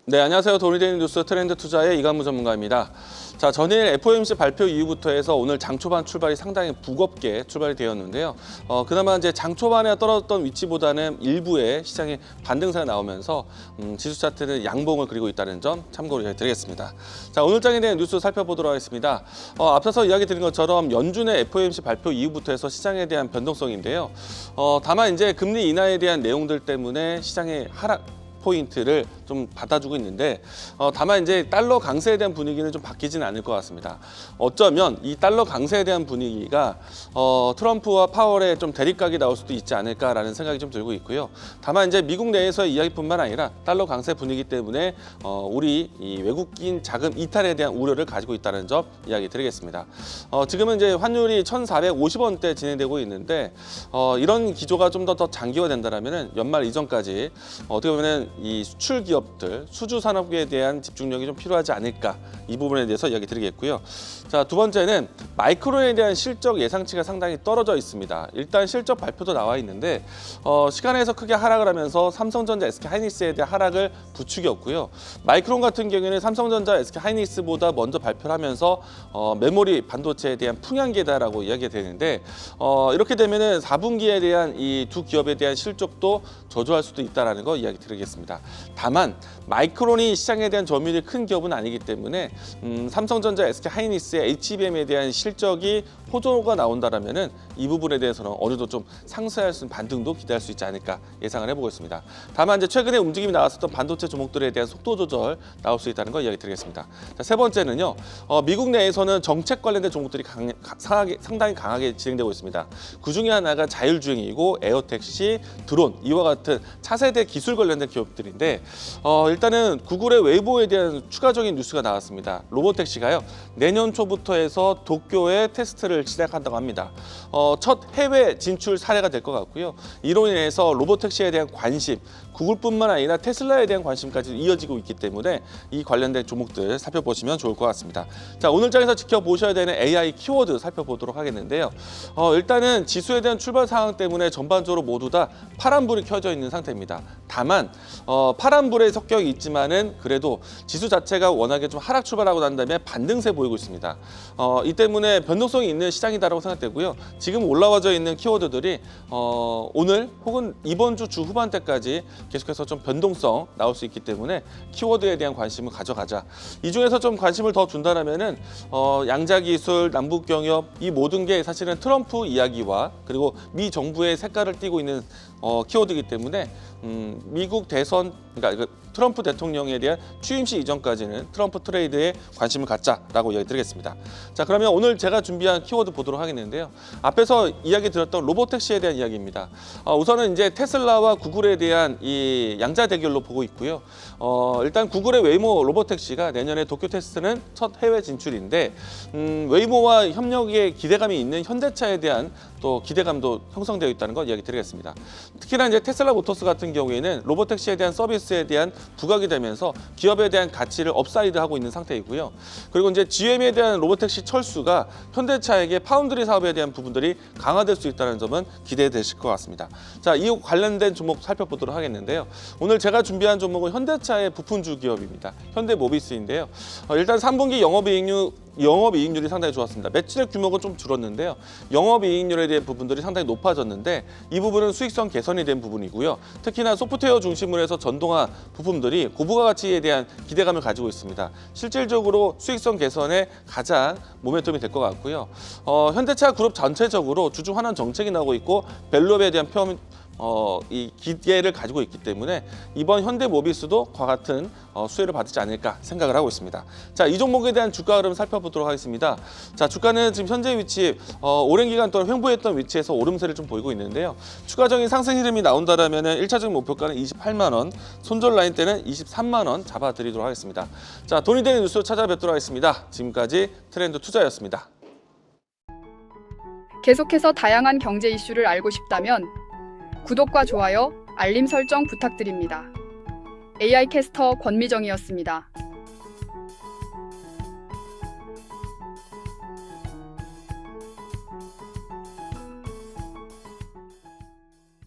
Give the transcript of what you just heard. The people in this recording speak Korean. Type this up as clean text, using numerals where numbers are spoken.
네, 안녕하세요. 돈이 되는 뉴스 트렌드 투자의 이관무 전문가입니다. 자, 전일 FOMC 발표 이후부터 해서 오늘 장 초반 출발이 상당히 무겁게 출발이 되었는데요. 그나마 이제 장 초반에 떨어졌던 위치보다는 일부의 시장의 반등세가 나오면서 지수 차트는 양봉을 그리고 있다는 점 참고를 드리겠습니다. 자, 오늘 장에 대한 뉴스 살펴보도록 하겠습니다. 앞서서 이야기 드린 것처럼 연준의 FOMC 발표 이후부터 해서 시장에 대한 변동성인데요. 다만 이제 금리 인하에 대한 내용들 때문에 시장의 하락 포인트를 좀 받아주고 있는데 다만 이제 달러 강세에 대한 분위기는 좀 바뀌지는 않을 것 같습니다. 어쩌면 이 달러 강세에 대한 분위기가 트럼프와 파월의 좀 대립각이 나올 수도 있지 않을까라는 생각이 좀 들고 있고요. 다만 이제 미국 내에서의 이야기뿐만 아니라 달러 강세 분위기 때문에 우리 이 외국인 자금 이탈에 대한 우려를 가지고 있다는 점 이야기 드리겠습니다. 지금은 이제 환율이 1,450원대 진행되고 있는데 이런 기조가 좀 더 장기화된다면은 연말 이전까지 어떻게 보면은 이 수출 기업들, 수주 산업에 대한 집중력이 좀 필요하지 않을까, 이 부분에 대해서 이야기 드리겠고요. 자, 두 번째는 마이크론에 대한 실적 예상치가 상당히 떨어져 있습니다. 일단 실적 발표도 나와 있는데 시간에서 크게 하락을 하면서 삼성전자, SK하이닉스에 대한 하락을 부추겼고요. 마이크론 같은 경우에는 삼성전자, SK하이닉스보다 먼저 발표를 하면서 메모리 반도체에 대한 풍향계다라고 이야기가 되는데 이렇게 되면은 4분기에 대한 이 두 기업에 대한 실적도 저조할 수도 있다라는 거 이야기 드리겠습니다. 다만 마이크론이 시장에 대한 점유율이 큰 기업은 아니기 때문에 삼성전자, SK하이닉스의 HBM에 대한 실적이 호조가 나온다라면은 이 부분에 대해서는 어느 정도 좀 상쇄할 수 있는 반등도 기대할 수 있지 않을까 예상을 해보고 있습니다. 다만 이제 최근에 움직임이 나왔었던 반도체 종목들에 대한 속도 조절 나올 수 있다는 거 이야기 드리겠습니다. 자, 세 번째는요, 미국 내에서는 정책 관련된 종목들이 상당히 강하게 진행되고 있습니다. 그 중에 하나가 자율주행이고 에어택시, 드론 이와 같은 차세대 기술 관련된 기업들인데 일단은 구글의 웨이보에 대한 추가적인 뉴스가 나왔습니다. 로보택시가요, 내년 초부터 해서 도쿄에 테스트를 시작한다고 합니다. 첫 해외 진출 사례가 될 것 같고요. 이로 인해서 로보택시에 대한 관심, 구글뿐만 아니라 테슬라에 대한 관심까지 이어지고 있기 때문에 이 관련된 종목들 살펴보시면 좋을 것 같습니다. 자, 오늘 장에서 지켜보셔야 되는 AI 키워드 살펴보도록 하겠는데요. 일단은 지수에 대한 출발 상황 때문에 전반적으로 모두 다 파란불이 켜져 있는 상태입니다. 다만 파란불에 성격이 있지만은 그래도 지수 자체가 워낙에 좀 하락 출발하고 난 다음에 반등세 보이고 있습니다. 이 때문에 변동성이 있는 시장이다라고 생각되고요. 지금 올라와져 있는 키워드들이 오늘 혹은 이번 주 후반대까지 계속해서 좀 변동성 나올 수 있기 때문에 키워드에 대한 관심을 가져가자. 이 중에서 좀 관심을 더 준다라면은 양자기술, 남북경협 이 모든 게 사실은 트럼프 이야기와 그리고 미 정부의 색깔을 띠고 있는 키워드이기 때문에 미국 대선, 그러니까 트럼프 대통령에 대한 취임식 이전까지는 트럼프 트레이드에 관심을 갖자라고 이야기 드리겠습니다. 자, 그러면 오늘 제가 준비한 키워드 보도록 하겠는데요. 앞에서 이야기 드렸던 로보택시에 대한 이야기입니다. 우선은 이제 테슬라와 구글에 대한 이 양자 대결로 보고 있고요. 일단 구글의 웨이모 로보택시가 내년에 도쿄 테스트는 첫 해외 진출인데 웨이모와 협력에 기대감이 있는 현대차에 대한 또 기대감도 형성되어 있다는 것 이야기 드리겠습니다. 특히나 이제 테슬라 모터스 같은 경우에는 로보택시에 대한 서비스에 대한 부각이 되면서 기업에 대한 가치를 업사이드하고 있는 상태이고요. 그리고 이제 GM에 대한 로보택시 철수가 현대차에게 파운드리 사업에 대한 부분들이 강화될 수 있다는 점은 기대되실 것 같습니다. 자, 이 관련된 종목 살펴보도록 하겠는데요. 오늘 제가 준비한 종목은 현대차의 부품주 기업입니다. 현대모비스인데요. 일단 3분기 영업이익률이 상당히 좋았습니다. 매출액 규모가 좀 줄었는데요. 영업이익률에 대한 부분들이 상당히 높아졌는데 이 부분은 수익성 개선이 된 부분이고요. 특히나 소프트웨어 중심으로 해서 전동화 부품들이 고부가 가치에 대한 기대감을 가지고 있습니다. 실질적으로 수익성 개선에 가장 모멘텀이 될 것 같고요. 현대차 그룹 전체적으로 주주 환원 정책이 나오고 있고 밸류업에 대한 이 기대를 가지고 있기 때문에 이번 현대모비스도 그와 같은 수혜를 받지 않을까 생각을 하고 있습니다. 자, 이 종목에 대한 주가 흐름 살펴보도록 하겠습니다. 자, 주가는 지금 현재 위치 오랜 기간 동안 횡보했던 위치에서 오름세를 좀 보이고 있는데요. 추가적인 상승 흐름이 나온다라면 1차적인 목표가는 28만 원, 손절 라인 때는 23만 원 잡아드리도록 하겠습니다. 자, 돈이 되는 뉴스로 찾아뵙도록 하겠습니다. 지금까지 트렌드 투자였습니다. 계속해서 다양한 경제 이슈를 알고 싶다면 구독과 좋아요, 알림 설정 부탁드립니다. AI 캐스터 권미정이었습니다.